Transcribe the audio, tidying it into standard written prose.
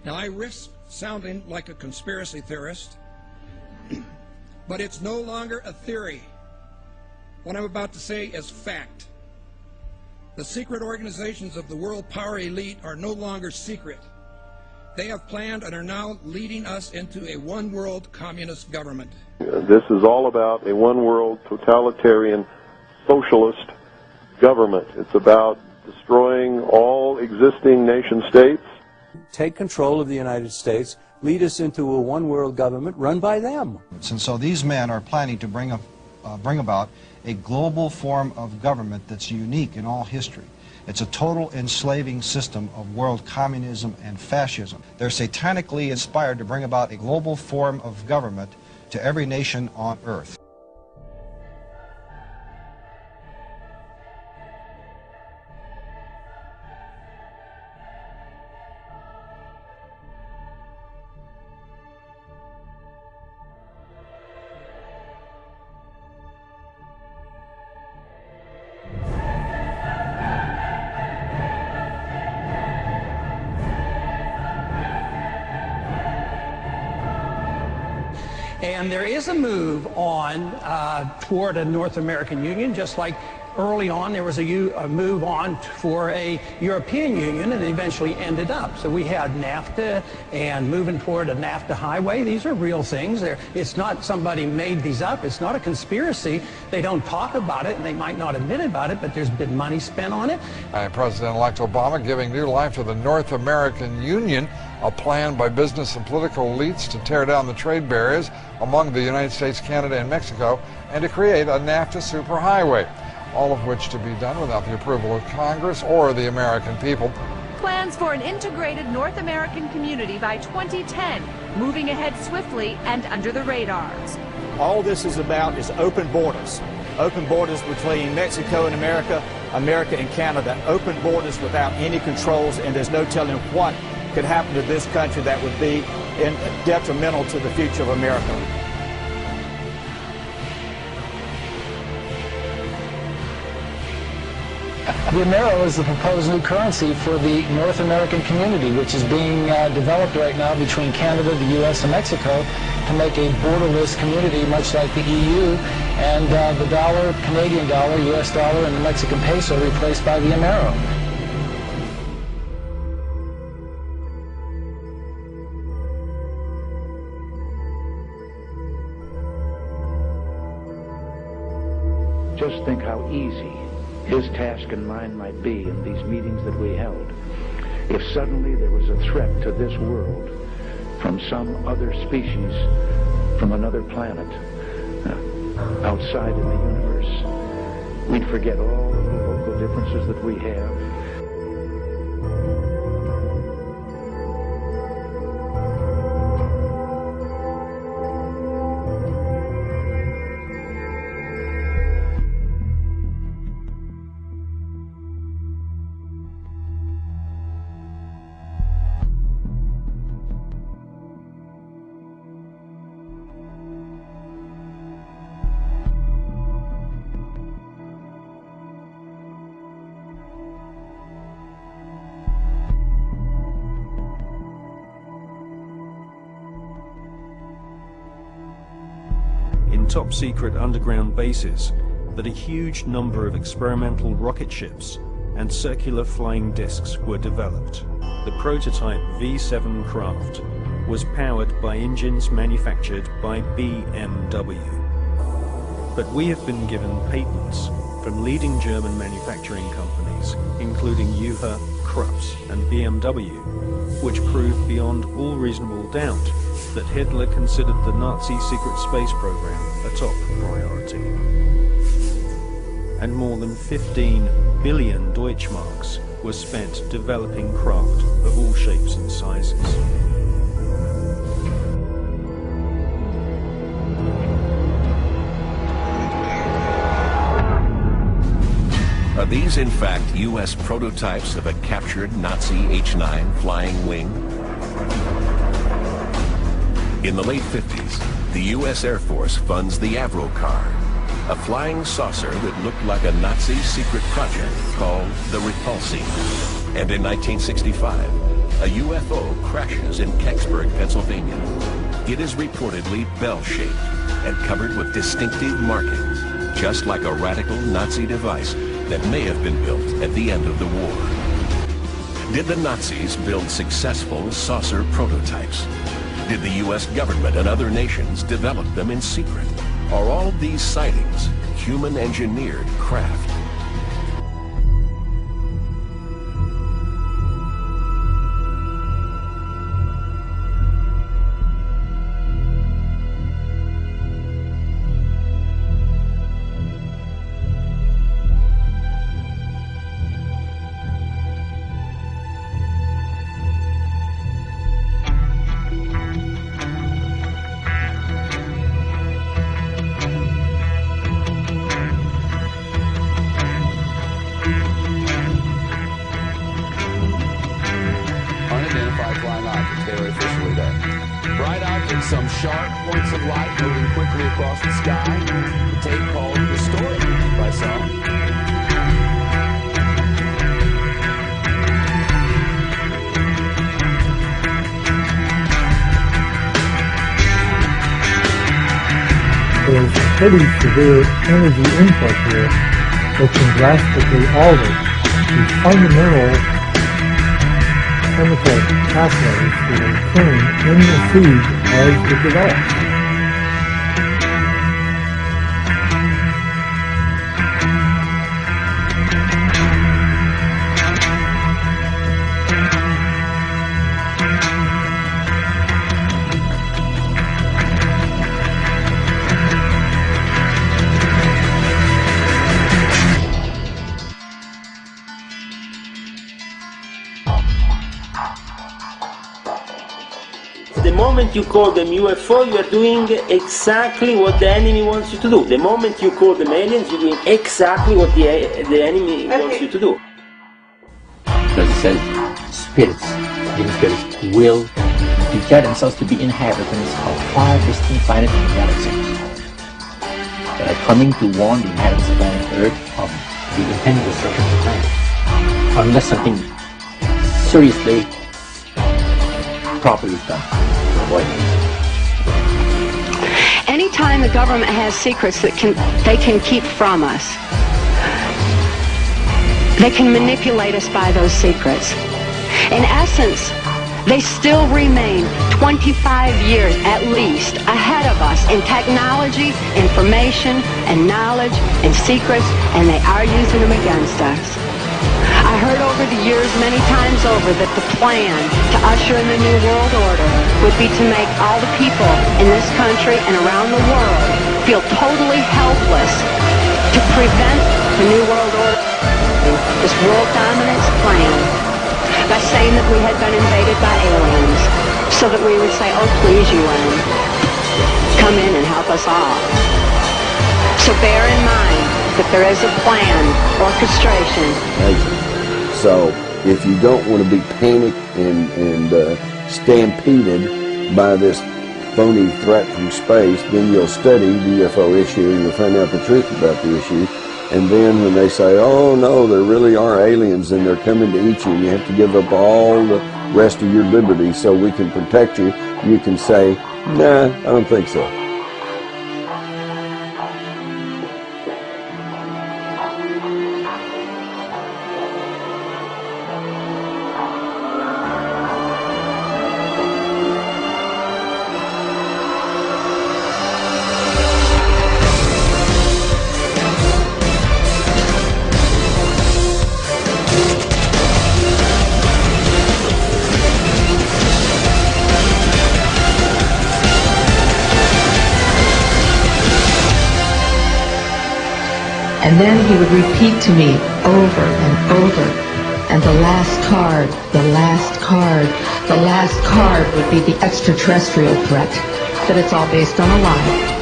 Now, I risk sounding like a conspiracy theorist, but it's no longer a theory. What I'm about to say is fact. The secret organizations of the world power elite are no longer secret. They have planned and are now leading us into a one-world communist government. This is all about a one-world totalitarian socialist government. It's about destroying all existing nation-states. Take control of the United States, lead us into a one-world government run by them. And so these men are planning to bring about a global form of government that's unique in all history. It's a total enslaving system of world communism and fascism. They're satanically inspired to bring about a global form of government to every nation on earth. And there is a move on toward a North American Union, just like early on there was a move on for a European Union, and it eventually ended up. So we had NAFTA and moving toward a NAFTA highway. These are real things. It's not somebody made these up. It's not a conspiracy. They don't talk about it, and they might not admit about it, but there's been money spent on it. President-elect Obama giving new life to the North American Union, a plan by business and political elites to tear down the trade barriers among the United States, Canada, and Mexico, and to create a NAFTA superhighway, all of which to be done without the approval of Congress or the American people. Plans for an integrated North American community by 2010, moving ahead swiftly and under the radars. All this is about is open borders. Open borders between Mexico and America, America and Canada. Open borders without any controls, and there's no telling what could happen to this country that would be detrimental to the future of America. The Amero is the proposed new currency for the North American community, which is being developed right now between Canada, the U.S., and Mexico to make a borderless community, much like the EU, and the dollar, Canadian dollar, U.S. dollar, and the Mexican peso replaced by the Amero. Just think how easy his task and mine might be in these meetings that we held if suddenly there was a threat to this world from some other species, from another planet, outside in the universe. We'd forget all of the local differences that we have. Top-secret underground bases that a huge number of experimental rocket ships and circular flying discs were developed. The prototype V7 craft was powered by engines manufactured by BMW. But we have been given patents from leading German manufacturing companies, including UHA, Krups, and BMW, which proved beyond all reasonable doubt that Hitler considered the Nazi secret space program a top priority. And more than 15 billion Deutschmarks were spent developing craft of all shapes and sizes. Are these in fact U.S. prototypes of a captured Nazi H-9 flying wing? In the late 50s, the U.S. Air Force funds the Avro car, a flying saucer that looked like a Nazi secret project called the Repulsi. And in 1965, a UFO crashes in Kecksburg, Pennsylvania. It is reportedly bell-shaped and covered with distinctive markings, just like a radical Nazi device that may have been built at the end of the war. Did the Nazis build successful saucer prototypes? Did the U.S. government and other nations develop them in secret? Are all these sightings human-engineered craft? Some sharp points of light moving quickly across the sky. The tape called The Story by some. There's a pretty severe energy input here that can drastically alter the fundamental chemical pathways that are occurring in the seed as it develops. The moment you call them UFO, you are doing exactly what the enemy wants you to do. The moment you call them aliens, you're doing exactly what the enemy wants you to do. Because it says spirits, living spirits, will declare themselves to be inhabitants of 5 distinct planets in the galaxy that are coming to warn the inhabitants of planet Earth of the impending destruction of the planet, unless something seriously, properly done. Anytime the government has secrets that they can keep from us, they can manipulate us by those secrets. In essence, they still remain 25 years at least ahead of us in technology, information, and knowledge, and secrets, and they are using them against us. I heard over the years many times over that the plan to usher in the New World Order would be to make all the people in this country and around the world feel totally helpless to prevent the New World Order, this world dominance plan, by saying that we had been invaded by aliens, so that we would say, oh please UN, come in and help us all. So bear in mind that there is a plan, orchestration. So if you don't want to be panicked and stampeded by this phony threat from space, then you'll study the UFO issue and you'll find out the truth about the issue. And then when they say, oh no, there really are aliens and they're coming to eat you and you have to give up all the rest of your liberty so we can protect you, you can say, nah, I don't think so. And then he would repeat to me over and over, and the last card, the last card, the last card would be the extraterrestrial threat, that it's all based on a lie.